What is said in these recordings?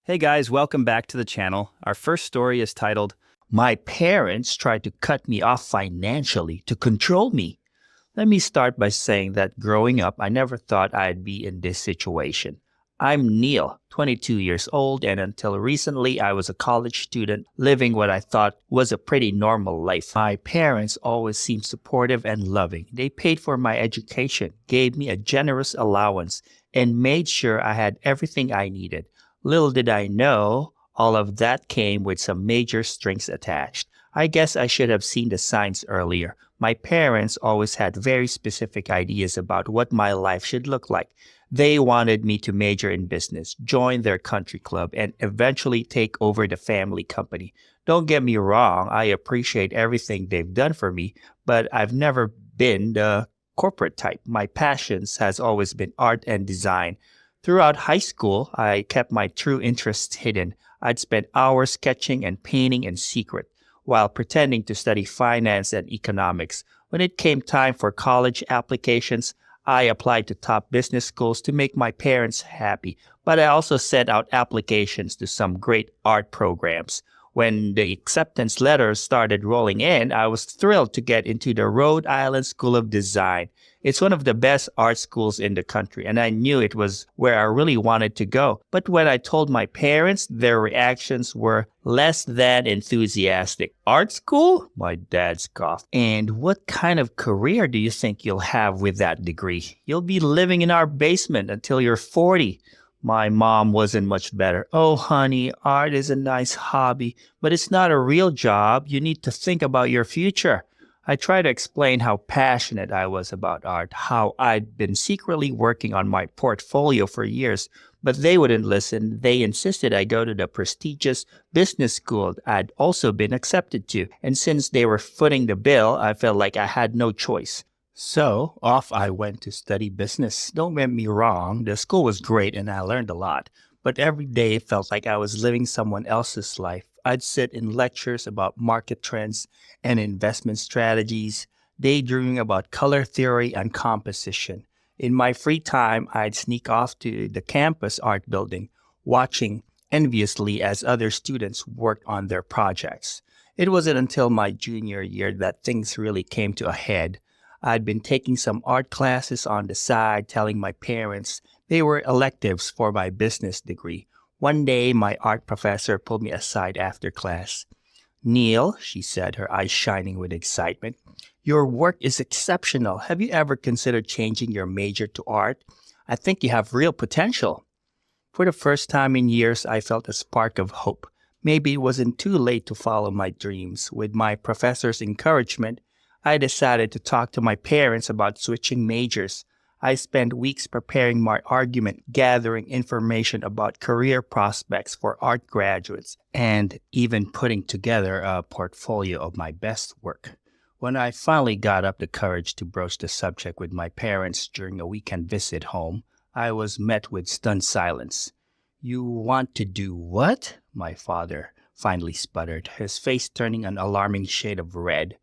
Hey guys, welcome back to the channel. Our first story is titled, "My Parents Tried to Cut Me Off Financially to Control Me." Let me start by saying that growing up, I never thought I'd be in this situation. I'm Neil, 22 years old, and until recently, I was a college student living what I thought was a pretty normal life. My parents always seemed supportive and loving. They paid for my education, gave me a generous allowance, and made sure I had everything I needed. Little did I know, all of that came with some major strings attached. I guess I should have seen the signs earlier. My parents always had very specific ideas about what my life should look like. They wanted me to major in business, join their country club, and eventually take over the family company. Don't get me wrong, I appreciate everything they've done for me, but I've never been the corporate type. My passions has always been art and design. Throughout high school, I kept my true interests hidden. I'd spend hours sketching and painting in secret, while pretending to study finance and economics. When it came time for college applications, I applied to top business schools to make my parents happy, but I also sent out applications to some great art programs. When the acceptance letters started rolling in, I was thrilled to get into the Rhode Island School of Design. It's one of the best art schools in the country, and I knew it was where I really wanted to go. But when I told my parents, their reactions were less than enthusiastic. "Art school?" My dad scoffed. "And what kind of career do you think you'll have with that degree? You'll be living in our basement until you're 40. My mom wasn't much better. "Oh, honey, art is a nice hobby, but it's not a real job. You need to think about your future." I tried to explain how passionate I was about art, how I'd been secretly working on my portfolio for years, but they wouldn't listen. They insisted I go to the prestigious business school I'd also been accepted to, and since they were footing the bill, I felt like I had no choice. So, off I went to study business. Don't get me wrong, the school was great and I learned a lot, but every day felt like I was living someone else's life. I'd sit in lectures about market trends and investment strategies, daydreaming about color theory and composition. In my free time, I'd sneak off to the campus art building, watching enviously as other students worked on their projects. It wasn't until my junior year that things really came to a head. I'd been taking some art classes on the side, telling my parents they were electives for my business degree. One day, my art professor pulled me aside after class. "Neil," she said, her eyes shining with excitement, "your work is exceptional. Have you ever considered changing your major to art? I think you have real potential." For the first time in years, I felt a spark of hope. Maybe it wasn't too late to follow my dreams. With my professor's encouragement, I decided to talk to my parents about switching majors. I spent weeks preparing my argument, gathering information about career prospects for art graduates, and even putting together a portfolio of my best work. When I finally got up the courage to broach the subject with my parents during a weekend visit home, I was met with stunned silence. "You want to do what?" my father finally sputtered, his face turning an alarming shade of red.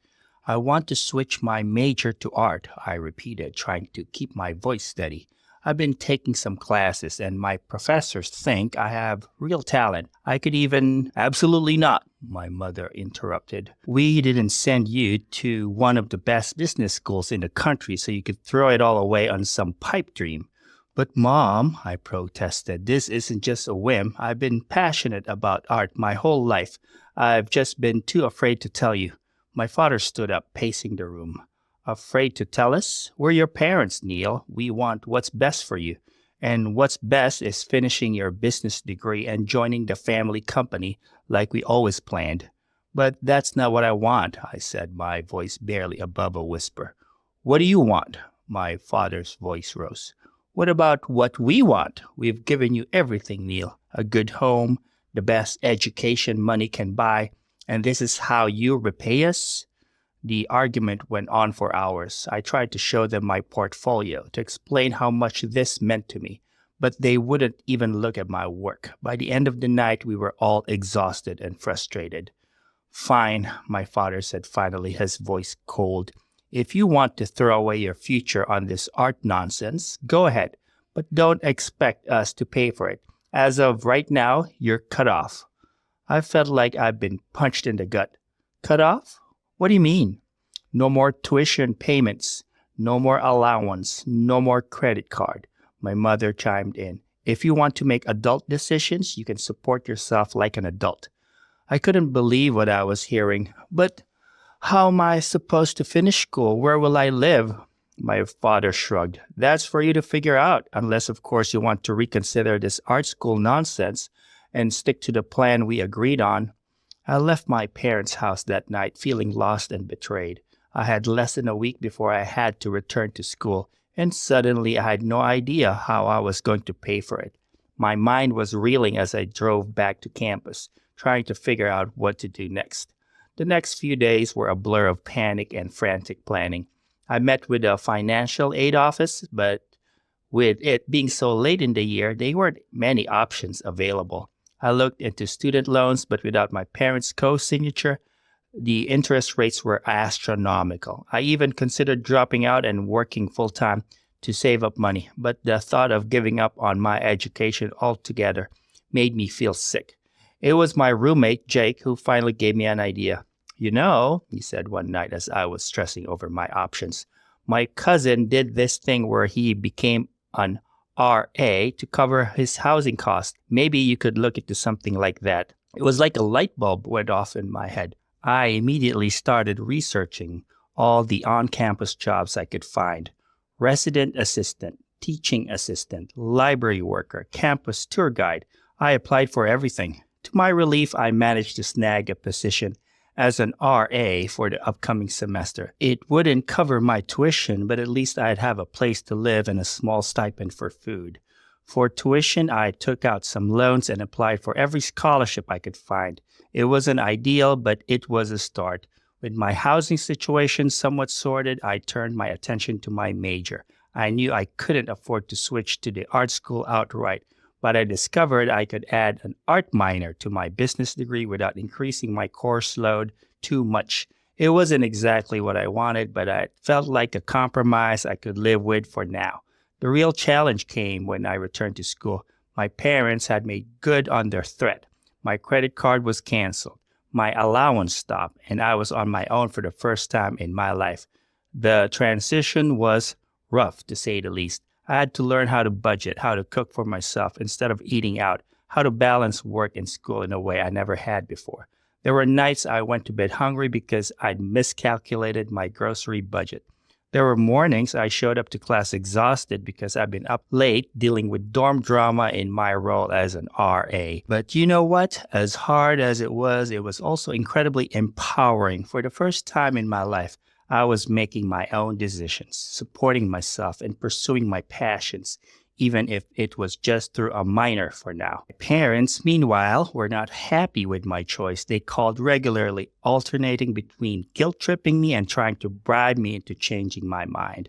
"I want to switch my major to art," I repeated, trying to keep my voice steady. "I've been taking some classes, and my professors think I have real talent. I could even—" "Absolutely not," my mother interrupted. "We didn't send you to one of the best business schools in the country so you could throw it all away on some pipe dream." "But Mom," I protested, "this isn't just a whim. I've been passionate about art my whole life. I've just been too afraid to tell you." My father stood up, pacing the room. "Afraid to tell us? We're your parents, Neil. We want what's best for you. And what's best is finishing your business degree and joining the family company like we always planned." "But that's not what I want," I said, my voice barely above a whisper. "What do you want?" My father's voice rose. "What about what we want? We've given you everything, Neil. A good home, the best education money can buy. And this is how you repay us?" The argument went on for hours. I tried to show them my portfolio, to explain how much this meant to me, but they wouldn't even look at my work. By the end of the night, we were all exhausted and frustrated. "Fine," my father said finally, his voice cold. "If you want to throw away your future on this art nonsense, go ahead, but don't expect us to pay for it. As of right now, you're cut off. I felt like I've been punched in the gut. Cut off? What do you mean? No more tuition payments, no more allowance, no more credit card. My mother chimed in. If you want to make adult decisions, you can support yourself like an adult. I couldn't believe what I was hearing. But how am I supposed to finish school? Where will I live? My father shrugged. That's for you to figure out, unless, of course, you want to reconsider this art school nonsense and stick to the plan we agreed on. I left my parents' house that night feeling lost and betrayed. I had less than a week before I had to return to school, and suddenly I had no idea how I was going to pay for it. My mind was reeling as I drove back to campus, trying to figure out what to do next. The next few days were a blur of panic and frantic planning. I met with a financial aid office, but with it being so late in the year, there weren't many options available. I looked into student loans, but without my parents' co-signature, the interest rates were astronomical. I even considered dropping out and working full-time to save up money, but the thought of giving up on my education altogether made me feel sick. It was my roommate, Jake, who finally gave me an idea. You know, he said one night as I was stressing over my options, my cousin did this thing where he became an RA to cover his housing costs. Maybe you could look into something like that. It was like a light bulb went off in my head. I immediately started researching all the on-campus jobs I could find. Resident assistant, teaching assistant, library worker, campus tour guide. I applied for everything. To my relief, I managed to snag a position as an RA for the upcoming semester. It wouldn't cover my tuition, but at least I'd have a place to live and a small stipend for food. For tuition, I took out some loans and applied for every scholarship I could find. It wasn't ideal, but it was a start. With my housing situation somewhat sorted, I turned my attention to my major. I knew I couldn't afford to switch to the art school outright, but I discovered I could add an art minor to my business degree without increasing my course load too much. It wasn't exactly what I wanted, but it felt like a compromise I could live with for now. The real challenge came when I returned to school. My parents had made good on their threat. My credit card was canceled. My allowance stopped, and I was on my own for the first time in my life. The transition was rough, to say the least. I had to learn how to budget, how to cook for myself instead of eating out, how to balance work and school in a way I never had before. There were nights I went to bed hungry because I'd miscalculated my grocery budget. There were mornings I showed up to class exhausted because I'd been up late dealing with dorm drama in my role as an RA. But you know what? As hard as it was also incredibly empowering. For the first time in my life, I was making my own decisions, supporting myself, and pursuing my passions, even if it was just through a minor for now. My parents, meanwhile, were not happy with my choice. They called regularly, alternating between guilt-tripping me and trying to bribe me into changing my mind.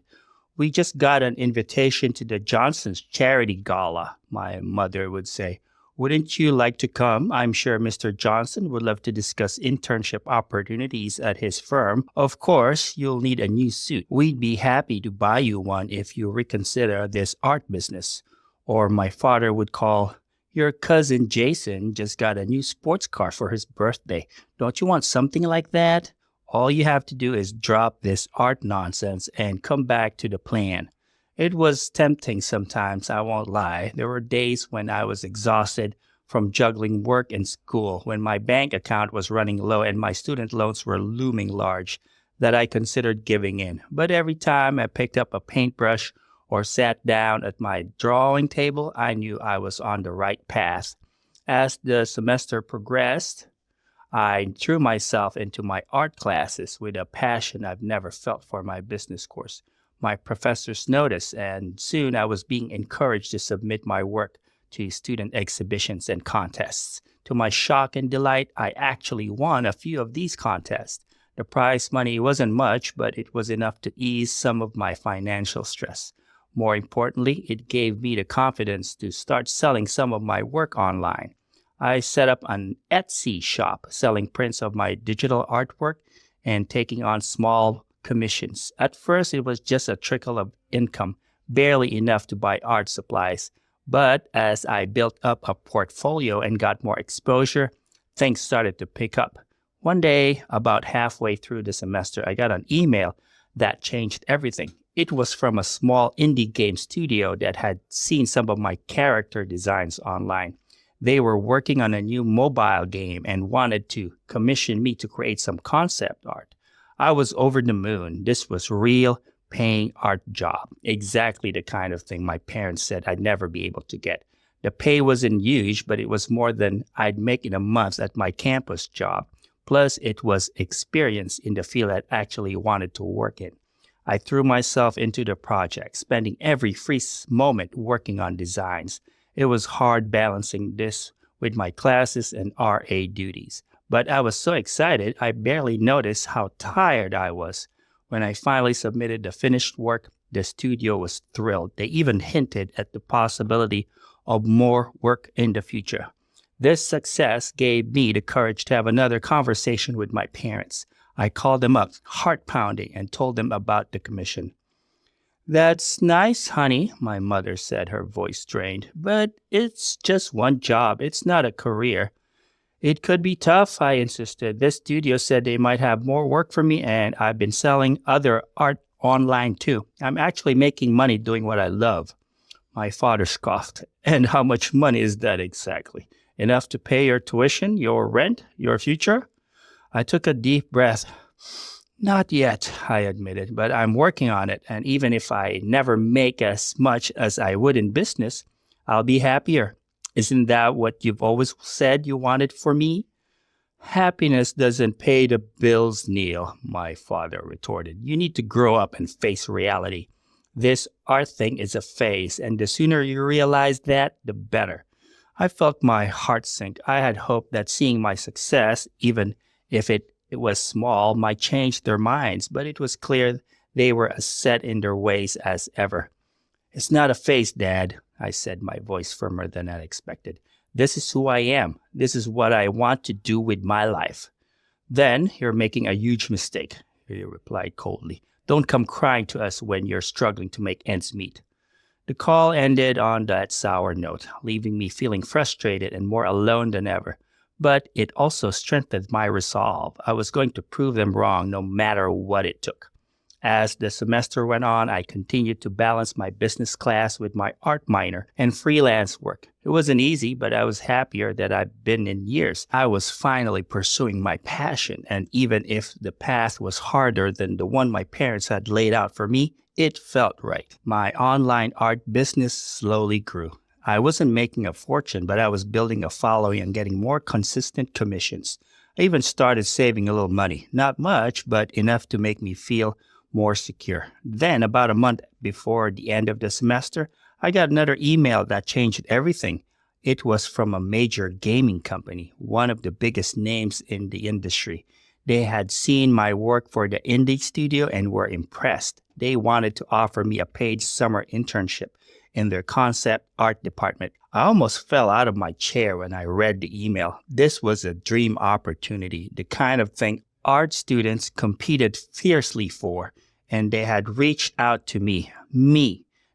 We just got an invitation to the Johnson's charity gala, my mother would say. Wouldn't you like to come? I'm sure Mr. Johnson would love to discuss internship opportunities at his firm. Of course, you'll need a new suit. We'd be happy to buy you one if you reconsider this art business. Or my father would call, your cousin Jason just got a new sports car for his birthday. Don't you want something like that? All you have to do is drop this art nonsense and come back to the plan. It was tempting sometimes, I won't lie. There were days when I was exhausted from juggling work and school, when my bank account was running low and my student loans were looming large, that I considered giving in. But every time I picked up a paintbrush or sat down at my drawing table, I knew I was on the right path. As the semester progressed, I threw myself into my art classes with a passion I've never felt for my business course. My professors noticed, and soon I was being encouraged to submit my work to student exhibitions and contests. To my shock and delight, I actually won a few of these contests. The prize money wasn't much, but it was enough to ease some of my financial stress. More importantly, it gave me the confidence to start selling some of my work online. I set up an Etsy shop selling prints of my digital artwork and taking on small commissions. At first, it was just a trickle of income, barely enough to buy art supplies. But as I built up a portfolio and got more exposure, things started to pick up. One day, about halfway through the semester, I got an email that changed everything. It was from a small indie game studio that had seen some of my character designs online. They were working on a new mobile game and wanted to commission me to create some concept art. I was over the moon. This was real paying art job. Exactly the kind of thing my parents said I'd never be able to get. The pay wasn't huge, but it was more than I'd make in a month at my campus job. Plus, it was experience in the field I actually wanted to work in. I threw myself into the project, spending every free moment working on designs. It was hard balancing this with my classes and RA duties. But I was so excited, I barely noticed how tired I was. When I finally submitted the finished work, the studio was thrilled. They even hinted at the possibility of more work in the future. This success gave me the courage to have another conversation with my parents. I called them up, heart pounding, and told them about the commission. "That's nice, honey," my mother said, her voice strained, "but it's just one job. It's not a career." "It could be tough," I insisted. "This studio said they might have more work for me, and I've been selling other art online too. I'm actually making money doing what I love." My father scoffed. "And how much money is that exactly? Enough to pay your tuition, your rent, your future?" I took a deep breath. "Not yet," I admitted, "but I'm working on it, and even if I never make as much as I would in business, I'll be happier. Isn't that what you've always said you wanted for me?" "Happiness doesn't pay the bills, Neil," my father retorted. "You need to grow up and face reality. This art thing is a phase, and the sooner you realize that, the better." I felt my heart sink. I had hoped that seeing my success, even if it was small, might change their minds, but it was clear they were as set in their ways as ever. "It's not a phase, Dad," I said, my voice firmer than I expected. "This is who I am. This is what I want to do with my life." "Then you're making a huge mistake," he replied coldly. "Don't come crying to us when you're struggling to make ends meet." The call ended on that sour note, leaving me feeling frustrated and more alone than ever. But it also strengthened my resolve. I was going to prove them wrong no matter what it took. As the semester went on, I continued to balance my business class with my art minor and freelance work. It wasn't easy, but I was happier than I've been in years. I was finally pursuing my passion, and even if the path was harder than the one my parents had laid out for me, it felt right. My online art business slowly grew. I wasn't making a fortune, but I was building a following and getting more consistent commissions. I even started saving a little money. Not much, but enough to make me feel more secure. Then, about a month before the end of the semester, I got another email that changed everything. It was from a major gaming company, one of the biggest names in the industry. They had seen my work for the indie studio and were impressed. They wanted to offer me a paid summer internship in their concept art department. I almost fell out of my chair when I read the email. This was a dream opportunity, the kind of thing art students competed fiercely for, and they had reached out to me,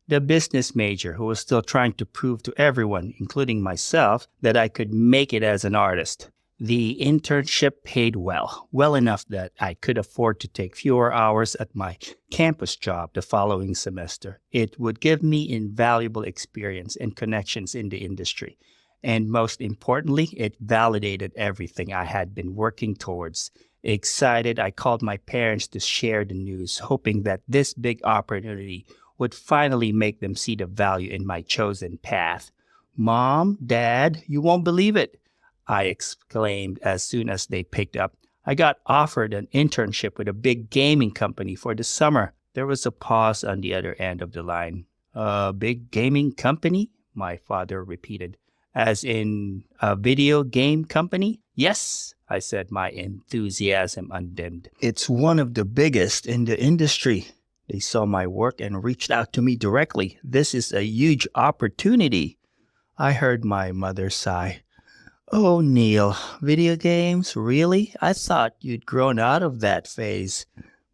the business major who was still trying to prove to everyone, including myself, that I could make it as an artist. The internship paid well enough that I could afford to take fewer hours at my campus job the following semester. It would give me invaluable experience and connections in the industry. And most importantly, it validated everything I had been working towards. Excited, I called my parents to share the news, hoping that this big opportunity would finally make them see the value in my chosen path. "Mom, Dad, you won't believe it," I exclaimed as soon as they picked up. "I got offered an internship with a big gaming company for the summer." There was a pause on the other end of the line. "A big gaming company?" my father repeated. "As in a video game company?" "Yes," I said, my enthusiasm undimmed. "It's one of the biggest in the industry." They saw my work and reached out to me directly. "This is a huge opportunity." I heard my mother sigh. "Oh, Neil, video games? Really? I thought you'd grown out of that phase."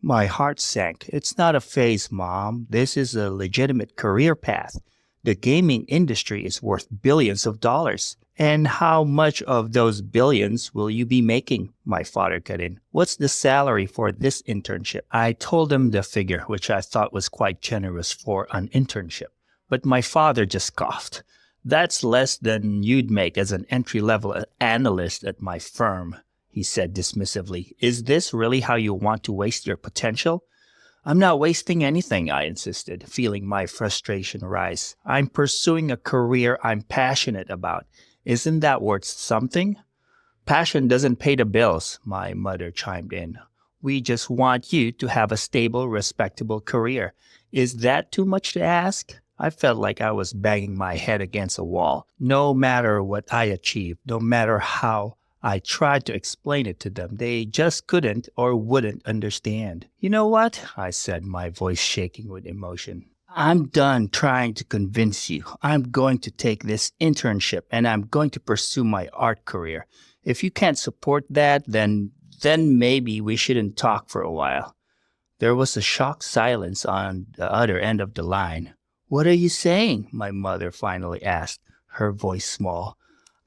My heart sank. "It's not a phase, Mom. This is a legitimate career path. The gaming industry is worth billions of dollars. And how much of those billions will you be making? My father cut in. What's the salary for this internship? I told him the figure, which I thought was quite generous for an internship. But my father just scoffed. That's less than you'd make as an entry-level analyst at my firm, he said dismissively. Is this really how you want to waste your potential? I'm not wasting anything, I insisted, feeling my frustration rise. I'm pursuing a career I'm passionate about. Isn't that worth something? Passion doesn't pay the bills, my mother chimed in. We just want you to have a stable, respectable career. Is that too much to ask? I felt like I was banging my head against a wall. No matter what I achieved, no matter how I tried to explain it to them, they just couldn't or wouldn't understand. You know what? I said, my voice shaking with emotion. I'm done trying to convince you. I'm going to take this internship and I'm going to pursue my art career. If you can't support that, then maybe we shouldn't talk for a while. There was a shocked silence on the other end of the line. What are you saying? My mother finally asked, her voice small.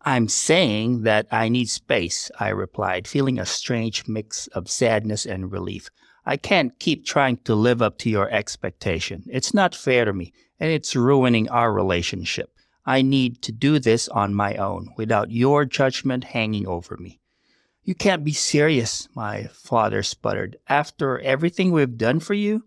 I'm saying that I need space, I replied, feeling a strange mix of sadness and relief. I can't keep trying to live up to your expectation. It's not fair to me, and it's ruining our relationship. I need to do this on my own, without your judgment hanging over me. You can't be serious, my father sputtered. After everything we've done for you?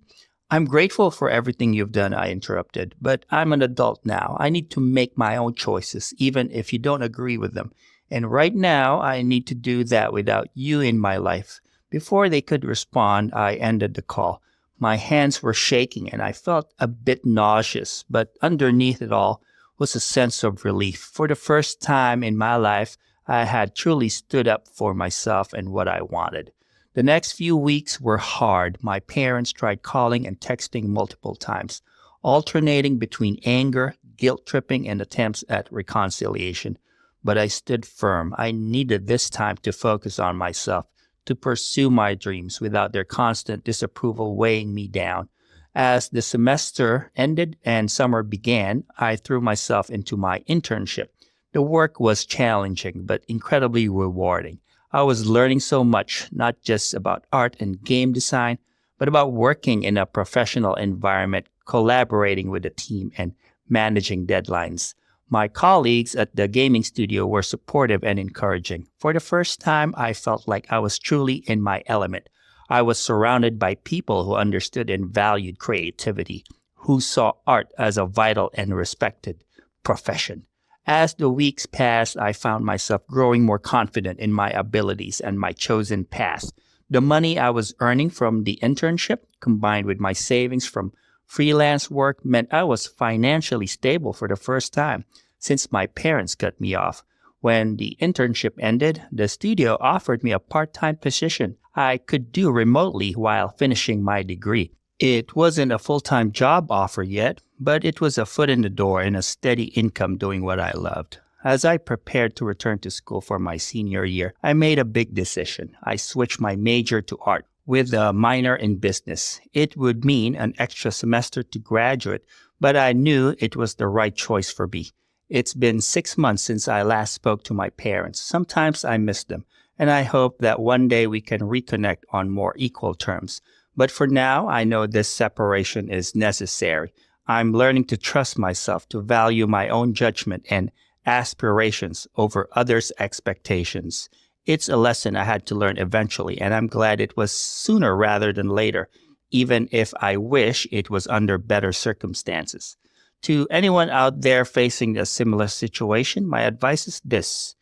I'm grateful for everything you've done, I interrupted, but I'm an adult now. I need to make my own choices, even if you don't agree with them. And right now, I need to do that without you in my life. Before they could respond, I ended the call. My hands were shaking and I felt a bit nauseous, but underneath it all was a sense of relief. For the first time in my life, I had truly stood up for myself and what I wanted. The next few weeks were hard. My parents tried calling and texting multiple times, alternating between anger, guilt-tripping, and attempts at reconciliation. But I stood firm. I needed this time to focus on myself, to pursue my dreams without their constant disapproval weighing me down. As the semester ended and summer began, I threw myself into my internship. The work was challenging, but incredibly rewarding. I was learning so much, not just about art and game design, but about working in a professional environment, collaborating with a team, and managing deadlines. My colleagues at the gaming studio were supportive and encouraging. For the first time, I felt like I was truly in my element. I was surrounded by people who understood and valued creativity, who saw art as a vital and respected profession. As the weeks passed, I found myself growing more confident in my abilities and my chosen path. The money I was earning from the internship, combined with my savings from freelance work, meant I was financially stable for the first time since my parents cut me off. When the internship ended, the studio offered me a part-time position I could do remotely while finishing my degree. It wasn't a full-time job offer yet, but it was a foot in the door and a steady income doing what I loved. As I prepared to return to school for my senior year, I made a big decision. I switched my major to art with a minor in business. It would mean an extra semester to graduate, but I knew it was the right choice for me. It's been 6 months since I last spoke to my parents. Sometimes I miss them, and I hope that one day we can reconnect on more equal terms. But for now, I know this separation is necessary. I'm learning to trust myself, to value my own judgment and aspirations over others' expectations. It's a lesson I had to learn eventually, and I'm glad it was sooner rather than later, even if I wish it was under better circumstances. To anyone out there facing a similar situation, my advice is this.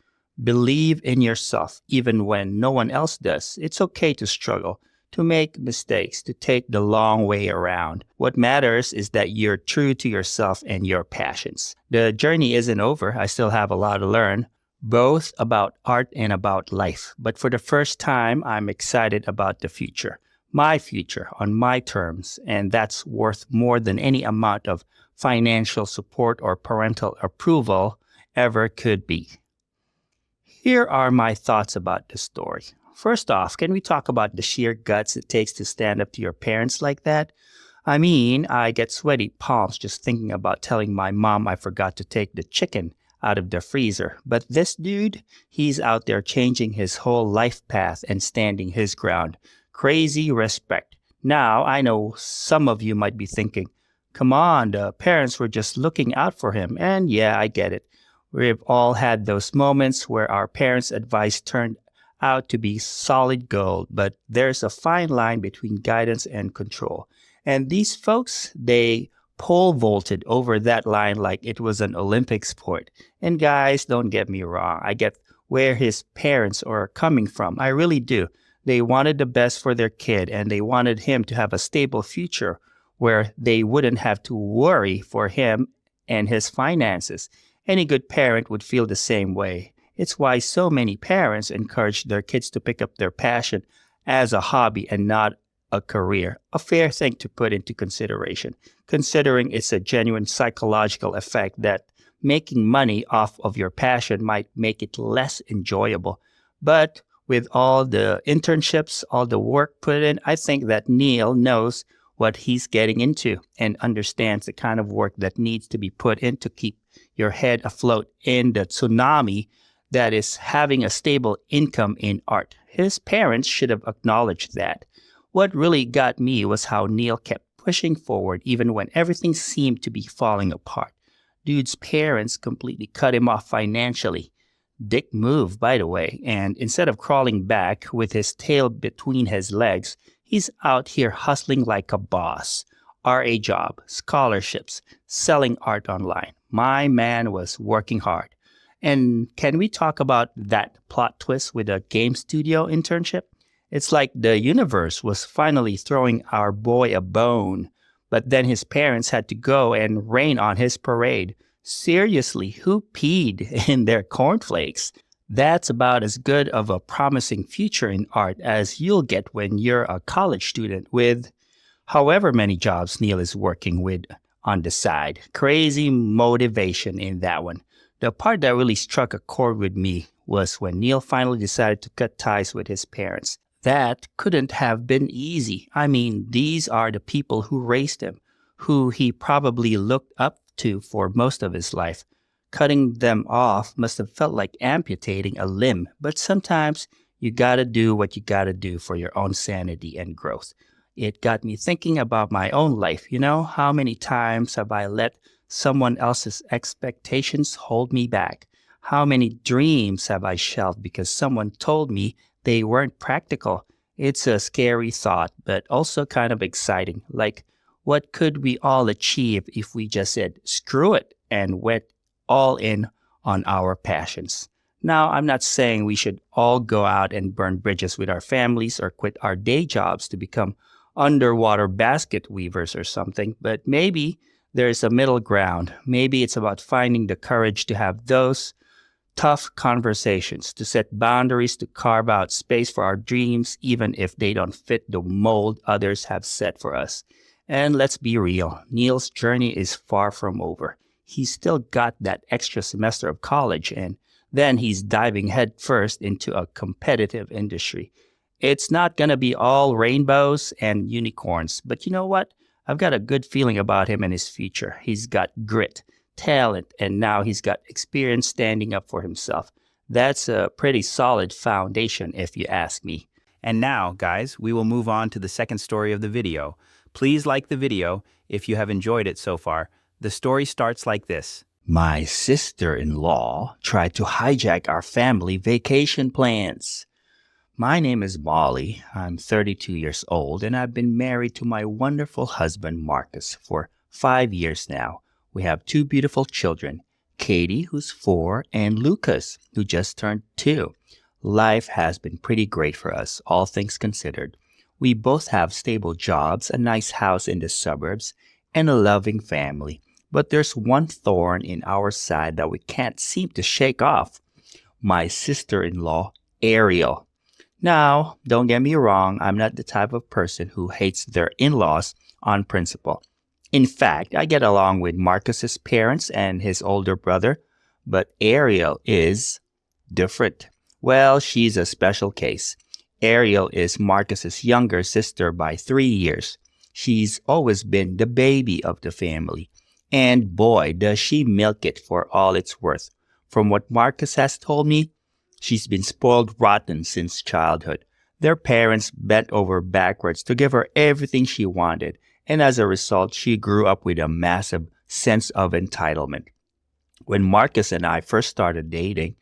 Believe in yourself, even when no one else does. It's okay to struggle, to make mistakes, to take the long way around. What matters is that you're true to yourself and your passions. The journey isn't over. I still have a lot to learn, both about art and about life. But for the first time, I'm excited about the future. My future on my terms, and that's worth more than any amount of financial support or parental approval ever could be. Here are my thoughts about this story. First off, can we talk about the sheer guts it takes to stand up to your parents like that? I mean, I get sweaty palms just thinking about telling my mom I forgot to take the chicken out of the freezer. But this dude, he's out there changing his whole life path and standing his ground. Crazy respect. Now, I know some of you might be thinking, come on, the parents were just looking out for him. And yeah, I get it. We've all had those moments where our parents' advice turned out to be solid gold, but there's a fine line between guidance and control. And these folks, they pole vaulted over that line like it was an Olympic sport. And guys, don't get me wrong, I get where his parents are coming from. I really do. They wanted the best for their kid and they wanted him to have a stable future where they wouldn't have to worry for him and his finances. Any good parent would feel the same way. It's why so many parents encourage their kids to pick up their passion as a hobby and not a career. A fair thing to put into consideration, considering it's a genuine psychological effect that making money off of your passion might make it less enjoyable. But with all the internships, all the work put in, I think that Neil knows what he's getting into and understands the kind of work that needs to be put in to keep your head afloat in the tsunami that is having a stable income in art. His parents should have acknowledged that. What really got me was how Neil kept pushing forward even when everything seemed to be falling apart. Dude's parents completely cut him off financially. Dick move, by the way, and instead of crawling back with his tail between his legs, he's out here hustling like a boss. RA job, scholarships, selling art online. My man was working hard. And can we talk about that plot twist with a game studio internship? It's like the universe was finally throwing our boy a bone, but then his parents had to go and rain on his parade. Seriously, who peed in their cornflakes? That's about as good of a promising future in art as you'll get when you're a college student with however many jobs Neil is working with on the side. Crazy motivation in that one. The part that really struck a chord with me was when Neil finally decided to cut ties with his parents. That couldn't have been easy. I mean, these are the people who raised him, who he probably looked up to for most of his life. Cutting them off must have felt like amputating a limb, but sometimes you gotta do what you gotta do for your own sanity and growth. It got me thinking about my own life. You know, how many times have I let someone else's expectations hold me back? How many dreams have I shelved because someone told me they weren't practical? It's a scary thought, but also kind of exciting. Like, what could we all achieve if we just said, screw it, and went all in on our passions? Now, I'm not saying we should all go out and burn bridges with our families or quit our day jobs to become underwater basket weavers or something, but maybe there's a middle ground. Maybe it's about finding the courage to have those tough conversations, to set boundaries, to carve out space for our dreams, even if they don't fit the mold others have set for us. And let's be real, Neil's journey is far from over. He's still got that extra semester of college, and then he's diving headfirst into a competitive industry. It's not going to be all rainbows and unicorns, but you know what? I've got a good feeling about him and his future. He's got grit, talent, and now he's got experience standing up for himself. That's a pretty solid foundation, if you ask me. And now, guys, we will move on to the second story of the video. Please like the video if you have enjoyed it so far. The story starts like this. My sister-in-law tried to hijack our family vacation plans. My name is Molly. I'm 32 years old, and I've been married to my wonderful husband, Marcus, for 5 years now. We have 2 beautiful children, Katie, who's 4, and Lucas, who just turned 2. Life has been pretty great for us, all things considered. We both have stable jobs, a nice house in the suburbs, and a loving family. But there's one thorn in our side that we can't seem to shake off. My sister-in-law, Ariel. Now, don't get me wrong, I'm not the type of person who hates their in-laws on principle. In fact, I get along with Marcus's parents and his older brother, but Ariel is different. Well, she's a special case. Ariel is Marcus's younger sister by 3 years. She's always been the baby of the family. And boy, does she milk it for all it's worth. From what Marcus has told me, she's been spoiled rotten since childhood. Their parents bent over backwards to give her everything she wanted, and as a result, she grew up with a massive sense of entitlement. When Marcus and I first started dating,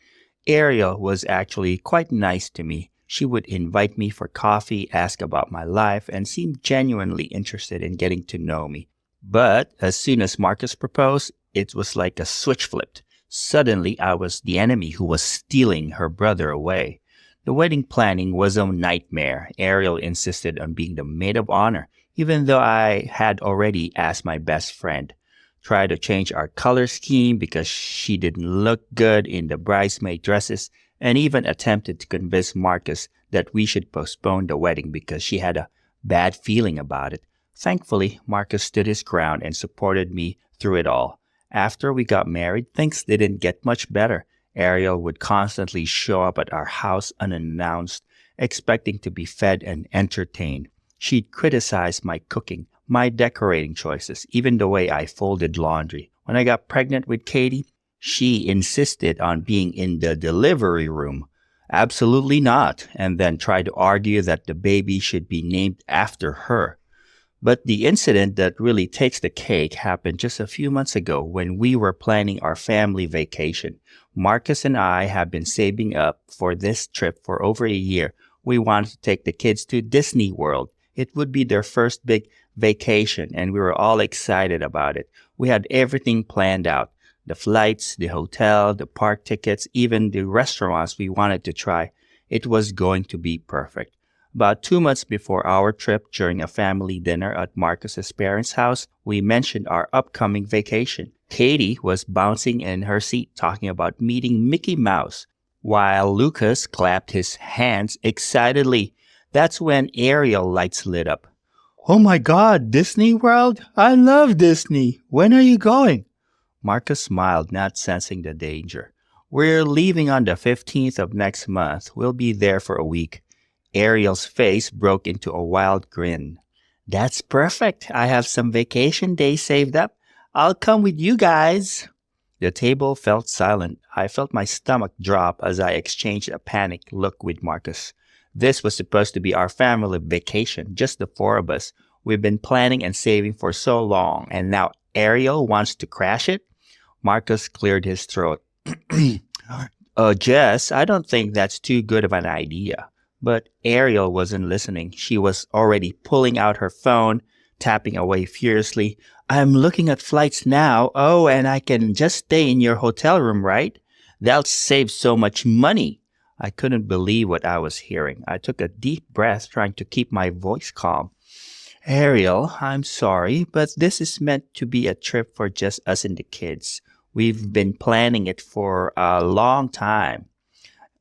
Ariel was actually quite nice to me. She would invite me for coffee, ask about my life, and seemed genuinely interested in getting to know me. But as soon as Marcus proposed, it was like a switch flipped. Suddenly, I was the enemy who was stealing her brother away. The wedding planning was a nightmare. Ariel insisted on being the maid of honor, even though I had already asked my best friend. Tried to change our color scheme because she didn't look good in the bridesmaid dresses, and even attempted to convince Marcus that we should postpone the wedding because she had a bad feeling about it. Thankfully, Marcus stood his ground and supported me through it all. After we got married, things didn't get much better. Ariel would constantly show up at our house unannounced, expecting to be fed and entertained. She'd criticize my cooking, my decorating choices, even the way I folded laundry. When I got pregnant with Katie, she insisted on being in the delivery room. Absolutely not, and then tried to argue that the baby should be named after her. But the incident that really takes the cake happened just a few months ago when we were planning our family vacation. Marcus and I have been saving up for this trip for over a year. We wanted to take the kids to Disney World. It would be their first big vacation, and we were all excited about it. We had everything planned out. The flights, the hotel, the park tickets, even the restaurants we wanted to try. It was going to be perfect. About 2 months before our trip, during a family dinner at Marcus's parents' house, we mentioned our upcoming vacation. Katie was bouncing in her seat talking about meeting Mickey Mouse, while Lucas clapped his hands excitedly. That's when Ariel lights lit up. "Oh my God, Disney World? I love Disney. When are you going?" Marcus smiled, not sensing the danger. "We're leaving on the 15th of next month. We'll be there for a week." Ariel's face broke into a wild grin. "That's perfect. I have some vacation days saved up. I'll come with you guys." The table felt silent. I felt my stomach drop as I exchanged a panicked look with Marcus. This was supposed to be our family vacation, just the four of us. We've been planning and saving for so long, and now Ariel wants to crash it? Marcus cleared his throat. Jess, I don't think that's too good of an idea." But Ariel wasn't listening. She was already pulling out her phone, tapping away furiously. "I'm looking at flights now. Oh, and I can just stay in your hotel room, right? That'll save so much money." I couldn't believe what I was hearing. I took a deep breath, trying to keep my voice calm. "Ariel, I'm sorry, but this is meant to be a trip for just us and the kids. We've been planning it for a long time."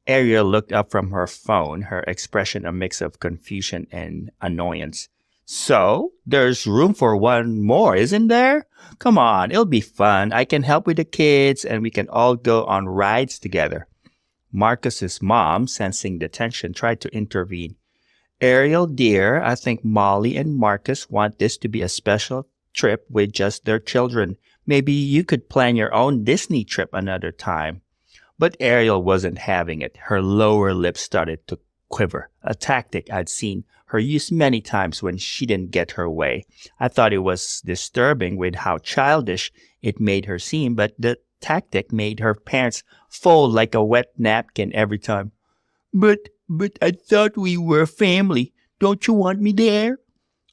Ariel looked up from her phone, her expression a mix of confusion and annoyance. "So, there's room for one more, isn't there? Come on, it'll be fun. I can help with the kids, and we can all go on rides together." Marcus's mom, sensing the tension, tried to intervene. "Ariel, dear, I think Molly and Marcus want this to be a special trip with just their children. Maybe you could plan your own Disney trip another time." But Ariel wasn't having it. Her lower lip started to quiver, a tactic I'd seen her use many times when she didn't get her way. I thought it was disturbing with how childish it made her seem, but the tactic made her parents fold like a wet napkin every time. But I thought we were family. Don't you want me there?"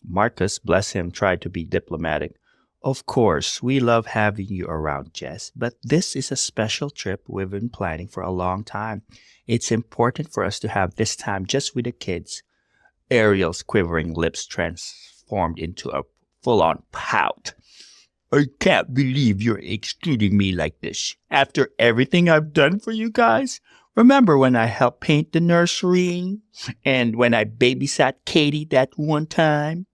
Marcus, bless him, tried to be diplomatic. "Of course, we love having you around, Jess, but this is a special trip we've been planning for a long time. It's important for us to have this time just with the kids." Ariel's quivering lips transformed into a full-on pout. "I can't believe you're excluding me like this. After everything I've done for you guys? Remember when I helped paint the nursery? And when I babysat Katie that one time?"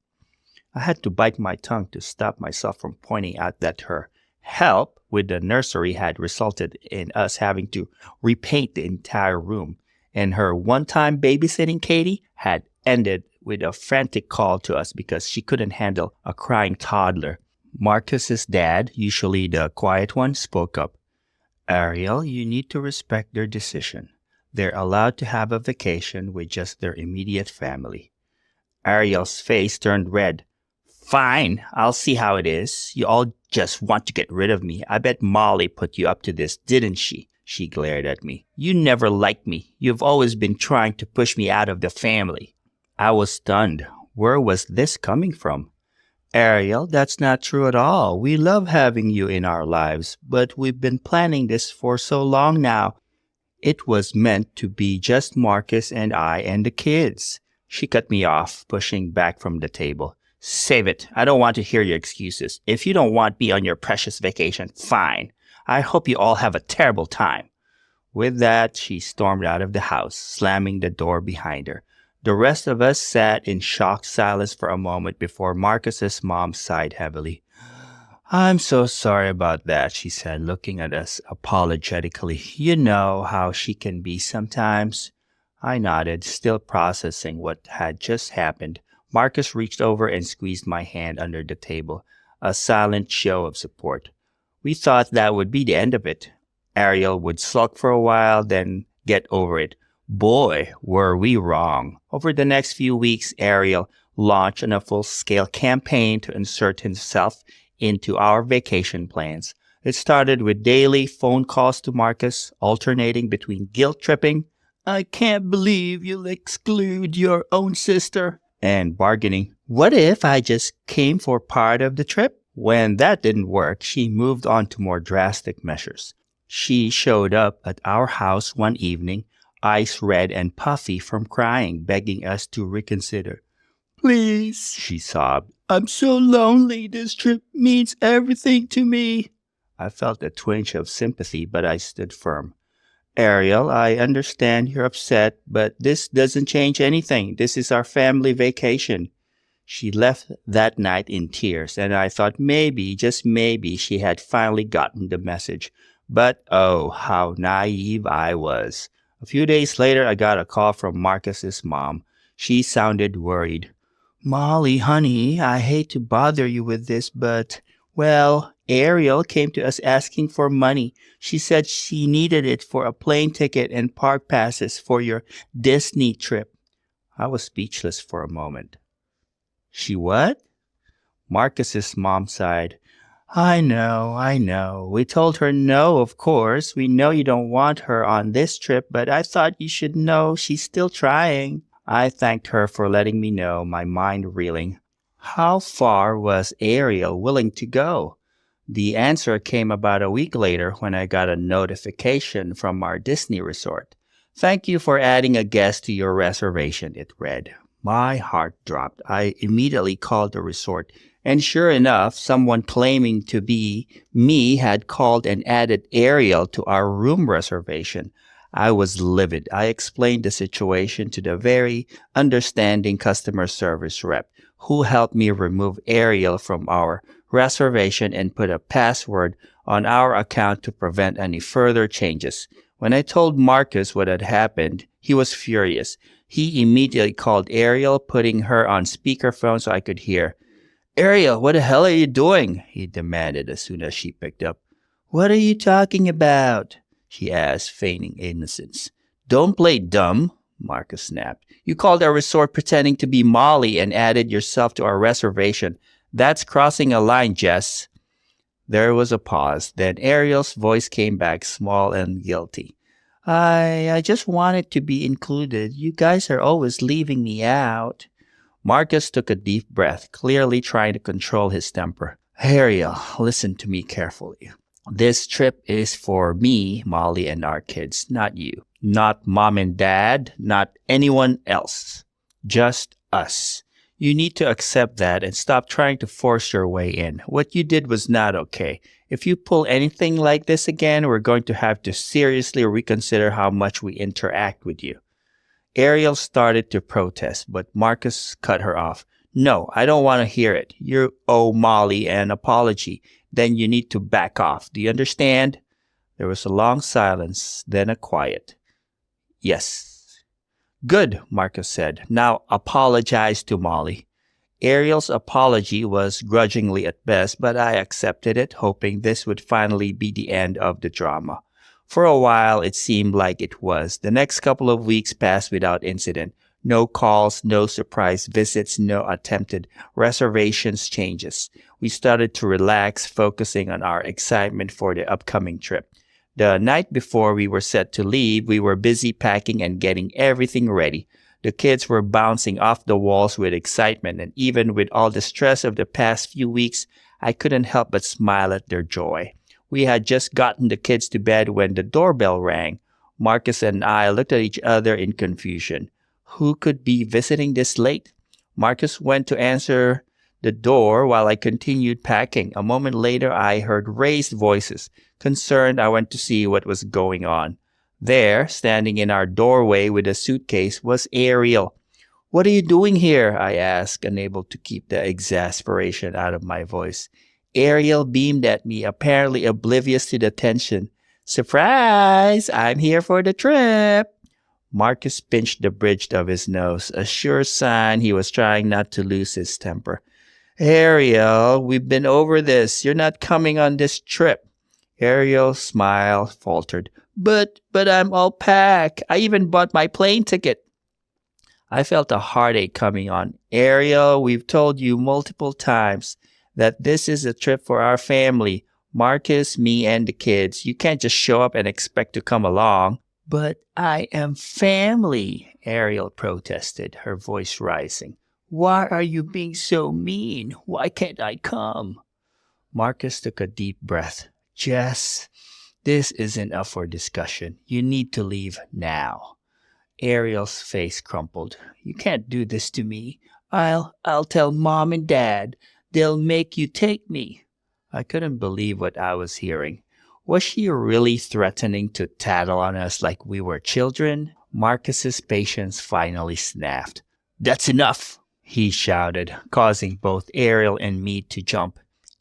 I had to bite my tongue to stop myself from pointing out that her help with the nursery had resulted in us having to repaint the entire room, and her one-time babysitting Katie had ended with a frantic call to us because she couldn't handle a crying toddler. Marcus's dad, usually the quiet one, spoke up. Ariel, you need to respect their decision. They're allowed to have a vacation with just their immediate family. Ariel's face turned red. Fine, I'll see how it is. You all just want to get rid of me. I bet Molly put you up to this, didn't she? She glared at me. You never liked me. You've always been trying to push me out of the family. I was stunned. Where was this coming from? Ariel, that's not true at all. We love having you in our lives, but we've been planning this for so long now. It was meant to be just Marcus and I and the kids. She cut me off, pushing back from the table. Save it. I don't want to hear your excuses. If you don't want me on your precious vacation, fine. I hope you all have a terrible time. With that, she stormed out of the house, slamming the door behind her. The rest of us sat in shocked silence for a moment before Marcus's mom sighed heavily. I'm so sorry about that, she said, looking at us apologetically. You know how she can be sometimes. I nodded, still processing what had just happened. Marcus reached over and squeezed my hand under the table, a silent show of support. We thought that would be the end of it. Ariel would sulk for a while, then get over it. Boy, were we wrong. Over the next few weeks, Ariel launched on a full-scale campaign to insert himself into our vacation plans. It started with daily phone calls to Marcus, alternating between guilt-tripping, I can't believe you'll exclude your own sister, and bargaining, what if I just came for part of the trip? When that didn't work, she moved on to more drastic measures. She showed up at our house one evening, eyes red and puffy from crying, begging us to reconsider. Please, she sobbed. I'm so lonely. This trip means everything to me. I felt a twinge of sympathy, but I stood firm. Ariel, I understand you're upset, but this doesn't change anything. This is our family vacation. She left that night in tears, and I thought maybe, just maybe, she had finally gotten the message. But oh, how naive I was. A few days later, I got a call from Marcus's mom. She sounded worried. Molly, honey, I hate to bother you with this, but, well, Ariel came to us asking for money. She said she needed it for a plane ticket and park passes for your Disney trip. I was speechless for a moment. She what? Marcus's mom sighed. I know. We told her no, of course. We know you don't want her on this trip, but I thought you should know she's still trying. I thanked her for letting me know, my mind reeling. How far was Ariel willing to go? The answer came about a week later when I got a notification from our Disney resort. Thank you for adding a guest to your reservation, it read. My heart dropped. I immediately called the resort, and sure enough, someone claiming to be me had called and added Ariel to our room reservation. I was livid. I explained the situation to the very understanding customer service rep, who helped me remove Ariel from our reservation and put a password on our account to prevent any further changes. When I told Marcus what had happened, he was furious. He immediately called Ariel, putting her on speakerphone so I could hear. Ariel, what the hell are you doing? He demanded as soon as she picked up. What are you talking about? She asked, feigning innocence. Don't play dumb, Marcus snapped. You called our resort pretending to be Molly and added yourself to our reservation. That's crossing a line, Jess. There was a pause. Then Ariel's voice came back small and guilty. I just wanted to be included. You guys are always leaving me out. Marcus took a deep breath, clearly trying to control his temper. Ariel, listen to me carefully. This trip is for me, Molly, and our kids, not you. Not mom and dad, not anyone else. Just us. You need to accept that and stop trying to force your way in. What you did was not okay. If you pull anything like this again, we're going to have to seriously reconsider how much we interact with you. Ariel started to protest, but Marcus cut her off. No, I don't want to hear it. You owe Molly an apology. Then you need to back off. Do you understand? There was a long silence, then a quiet. Yes. Good, Marcus said. Now apologize to Molly. Ariel's apology was grudgingly at best, but I accepted it, hoping this would finally be the end of the drama. For a while, it seemed like it was. The next couple of weeks passed without incident. No calls, no surprise visits, no attempted reservations changes. We started to relax, focusing on our excitement for the upcoming trip. The night before we were set to leave, we were busy packing and getting everything ready. The kids were bouncing off the walls with excitement, and even with all the stress of the past few weeks, I couldn't help but smile at their joy. We had just gotten the kids to bed when the doorbell rang. Marcus and I looked at each other in confusion. Who could be visiting this late? Marcus went to answer the door while I continued packing. A moment later, I heard raised voices. Concerned, I went to see what was going on. There, standing in our doorway with a suitcase, was Ariel. "What are you doing here?" I asked, unable to keep the exasperation out of my voice. Ariel beamed at me, apparently oblivious to the tension. "Surprise! I'm here for the trip." Marcus pinched the bridge of his nose, a sure sign he was trying not to lose his temper. "Ariel, we've been over this. You're not coming on this trip." Ariel's smile faltered. But I'm all packed. I even bought my plane ticket." I felt a heartache coming on. "Ariel, we've told you multiple times that this is a trip for our family. Marcus, me, and the kids. You can't just show up and expect to come along." "But I am family," Ariel protested, her voice rising. "Why are you being so mean? Why can't I come?" Marcus took a deep breath. "Jess, this isn't up for discussion. You need to leave now." Ariel's face crumpled. "You can't do this to me. I'll tell Mom and Dad. They'll make you take me." I couldn't believe what I was hearing. Was she really threatening to tattle on us like we were children? Marcus's patience finally snapped. "That's enough," he shouted, causing both Ariel and me to jump.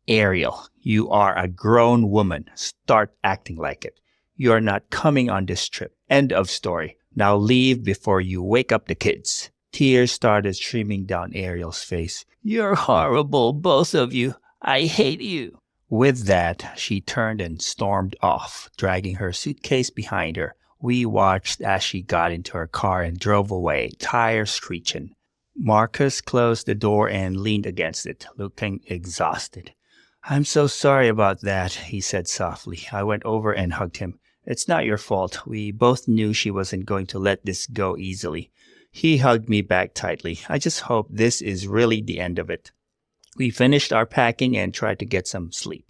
"Ariel, you are a grown woman. Start acting like it. You're not coming on this trip. End of story. Now leave before you wake up the kids." Tears started streaming down Ariel's face. "You're horrible, both of you. I hate you." With that, she turned and stormed off, dragging her suitcase behind her. We watched as she got into her car and drove away, tires screeching. Marcus closed the door and leaned against it, looking exhausted. "I'm so sorry about that," he said softly. I went over and hugged him. "It's not your fault. We both knew she wasn't going to let this go easily." He hugged me back tightly. "I just hope this is really the end of it." We finished our packing and tried to get some sleep,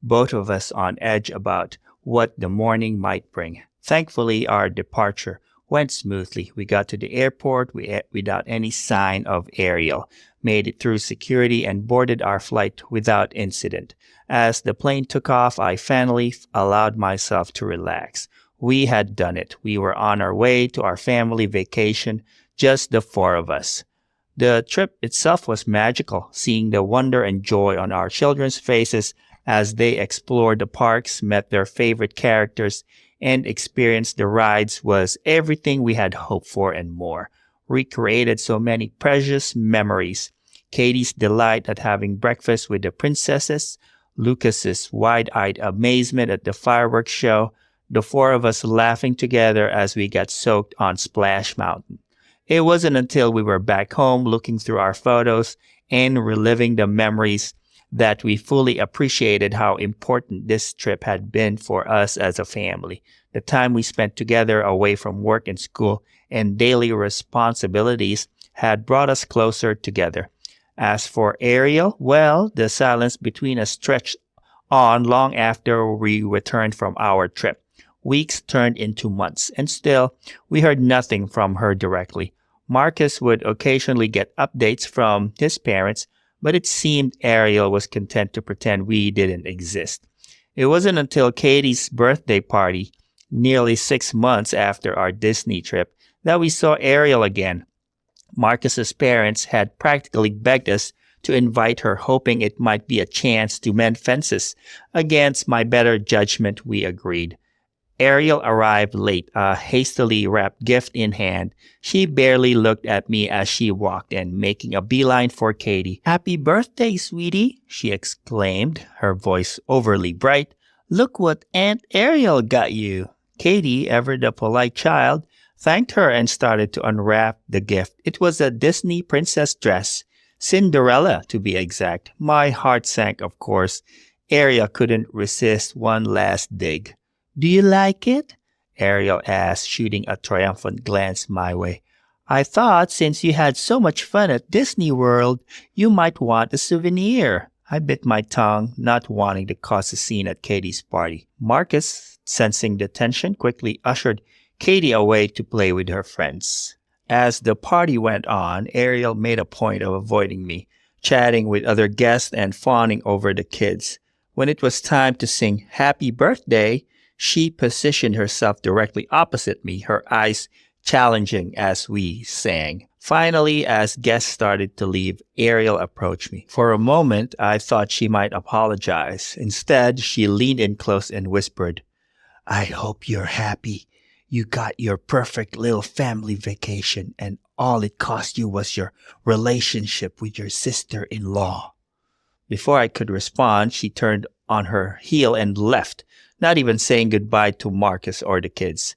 both of us on edge about what the morning might bring. Thankfully, our departure went smoothly. We got to the airport without any sign of Ariel, made it through security, and boarded our flight without incident. As the plane took off, I finally allowed myself to relax. We had done it. We were on our way to our family vacation, just the four of us. The trip itself was magical, seeing the wonder and joy on our children's faces as they explored the parks, met their favorite characters, and experienced the rides was everything we had hoped for and more. We created so many precious memories. Katie's delight at having breakfast with the princesses, Lucas's wide-eyed amazement at the fireworks show, the four of us laughing together as we got soaked on Splash Mountain. It wasn't until we were back home looking through our photos and reliving the memories that we fully appreciated how important this trip had been for us as a family. The time we spent together away from work and school and daily responsibilities had brought us closer together. As for Ariel, well, the silence between us stretched on long after we returned from our trip. Weeks turned into months, and still, we heard nothing from her directly. Marcus would occasionally get updates from his parents, but it seemed Ariel was content to pretend we didn't exist. It wasn't until Katie's birthday party, nearly 6 months after our Disney trip, that we saw Ariel again. Marcus's parents had practically begged us to invite her, hoping it might be a chance to mend fences. Against my better judgment, we agreed. Ariel arrived late, a hastily wrapped gift in hand. She barely looked at me as she walked in, making a beeline for Katie. "Happy birthday, sweetie," she exclaimed, her voice overly bright. "Look what Aunt Ariel got you." Katie, ever the polite child, thanked her and started to unwrap the gift. It was a Disney princess dress. Cinderella, to be exact. My heart sank, of course. Ariel couldn't resist one last dig. "Do you like it?" Ariel asked, shooting a triumphant glance my way. "I thought since you had so much fun at Disney World, you might want a souvenir." I bit my tongue, not wanting to cause a scene at Katie's party. Marcus, sensing the tension, quickly ushered Katie away to play with her friends. As the party went on, Ariel made a point of avoiding me, chatting with other guests and fawning over the kids. When it was time to sing "Happy Birthday," she positioned herself directly opposite me, her eyes challenging as we sang. Finally, as guests started to leave, Ariel approached me. For a moment, I thought she might apologize. Instead, she leaned in close and whispered, "I hope you're happy. You got your perfect little family vacation, and all it cost you was your relationship with your sister-in-law." Before I could respond, she turned on her heel and left, not even saying goodbye to Marcus or the kids.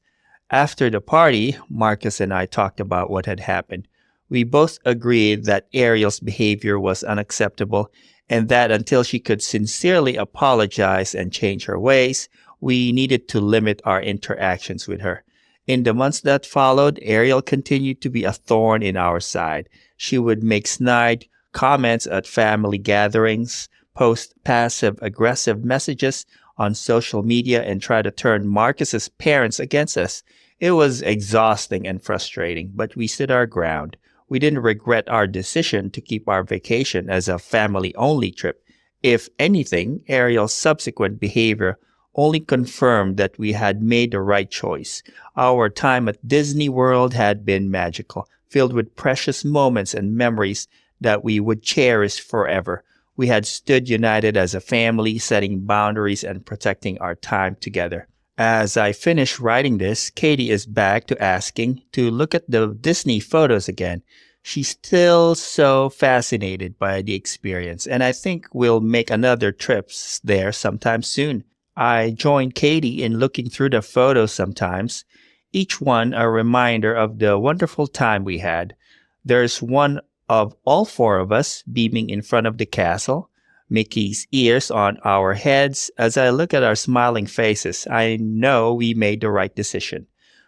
After the party, Marcus and I talked about what had happened. We both agreed that Ariel's behavior was unacceptable and that until she could sincerely apologize and change her ways, we needed to limit our interactions with her. In the months that followed, Ariel continued to be a thorn in our side. She would make snide comments at family gatherings, post passive-aggressive messages on social media, and try to turn Marcus's parents against us. It was exhausting and frustrating, but we stood our ground. We didn't regret our decision to keep our vacation as a family-only trip. If anything, Ariel's subsequent behavior only confirmed that we had made the right choice. Our time at Disney World had been magical, filled with precious moments and memories that we would cherish forever. We had stood united as a family, setting boundaries and protecting our time together. As I finish writing this, Katie is back to asking to look at the Disney photos again. She's still so fascinated by the experience, and I think we'll make another trip there sometime soon. I join Katie in looking through the photos sometimes, each one a reminder of the wonderful time we had. There's one of all four of us beaming in front of the castle, Mickey's ears on our heads. As I look at our smiling faces, I know we made the right decision.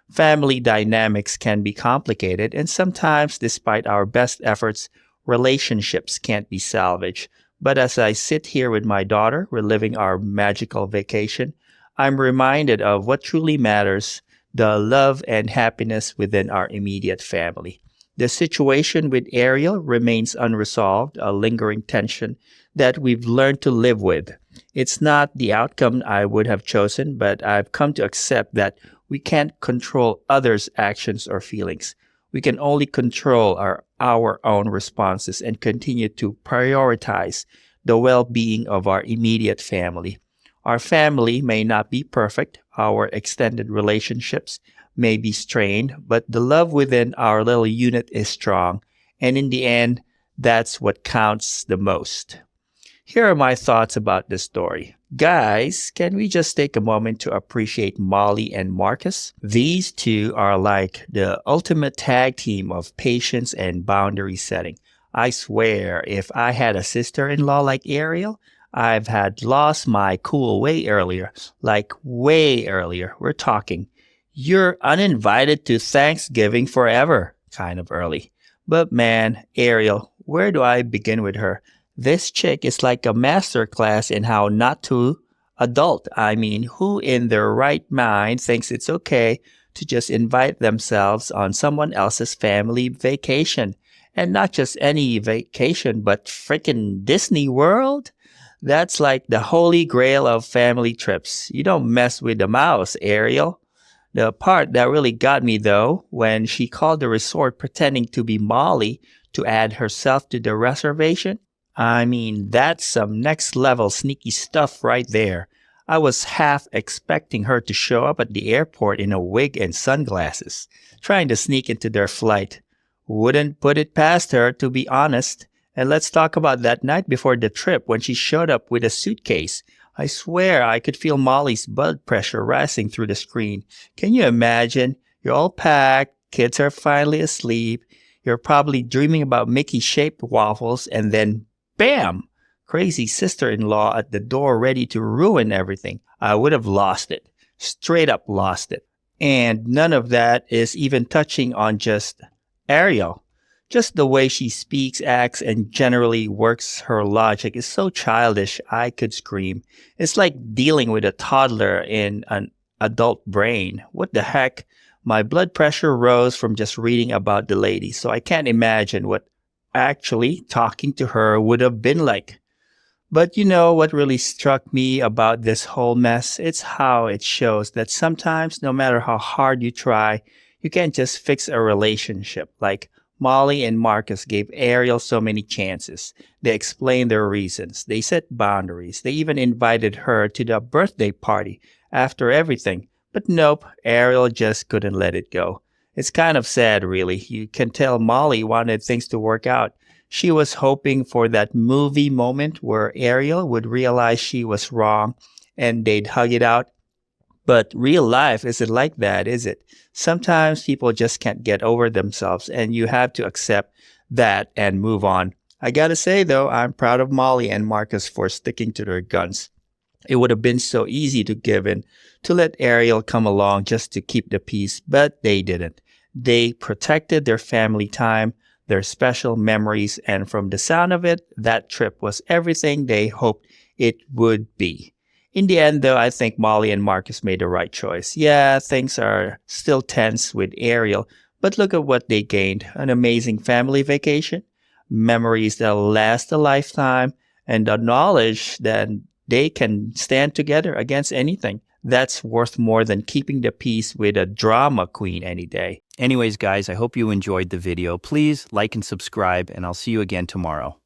Family dynamics can be complicated, and sometimes, despite our best efforts, relationships can't be salvaged. But as I sit here with my daughter, reliving our magical vacation, I'm reminded of what truly matters, the love and happiness within our immediate family. The situation with Ariel remains unresolved, a lingering tension that we've learned to live with. It's not the outcome I would have chosen, but I've come to accept that we can't control others' actions or feelings. We can only control our own responses and continue to prioritize the well-being of our immediate family. Our family may not be perfect, our extended relationships may be strained, but the love within our little unit is strong, and in the end, that's what counts the most. Here are my thoughts about this story. Guys, can we just take a moment to appreciate Molly and Marcus? These two are like the ultimate tag team of patience and boundary setting. I swear, if I had a sister-in-law like Ariel, I've had lost my cool way earlier. Like way earlier. We're talking, you're uninvited to Thanksgiving forever, kind of early. But man, Ariel, where do I begin with her? This chick is like a master class in how not to adult. I mean, who in their right mind thinks it's okay to just invite themselves on someone else's family vacation? And not just any vacation, but frickin' Disney World? That's like the holy grail of family trips. You don't mess with the mouse, Ariel. The part that really got me, though, when she called the resort pretending to be Molly to add herself to the reservation. I mean, that's some next level sneaky stuff right there. I was half expecting her to show up at the airport in a wig and sunglasses, trying to sneak into their flight. Wouldn't put it past her, to be honest. And let's talk about that night before the trip when she showed up with a suitcase. I swear I could feel Molly's blood pressure rising through the screen. Can you imagine? You're all packed, kids are finally asleep, you're probably dreaming about Mickey-shaped waffles, and then bam! Crazy sister-in-law at the door ready to ruin everything. I would have lost it. Straight up lost it. And none of that is even touching on just Ariel. Just the way she speaks, acts, and generally works her logic is so childish I could scream. It's like dealing with a toddler in an adult brain. What the heck? My blood pressure rose from just reading about the lady, so I can't imagine what actually talking to her would have been like. But you know what really struck me about this whole mess? It's how it shows that sometimes, no matter how hard you try, you can't just fix a relationship. Like Molly and Marcus gave Ariel so many chances. They explained their reasons. They set boundaries. They even invited her to the birthday party after everything. But nope, Ariel just couldn't let it go. It's kind of sad, really. You can tell Molly wanted things to work out. She was hoping for that movie moment where Ariel would realize she was wrong and they'd hug it out. But real life isn't like that, is it? Sometimes people just can't get over themselves and you have to accept that and move on. I gotta say though, I'm proud of Molly and Marcus for sticking to their guns. It would have been so easy to give in, to let Ariel come along just to keep the peace, but they didn't. They protected their family time, their special memories, and from the sound of it, that trip was everything they hoped it would be. In the end, though, I think Molly and Marcus made the right choice. Yeah, things are still tense with Ariel, but look at what they gained. An amazing family vacation, memories that'll last a lifetime, and the knowledge that they can stand together against anything. That's worth more than keeping the peace with a drama queen any day. Anyways, guys, I hope you enjoyed the video. Please like and subscribe, and I'll see you again tomorrow.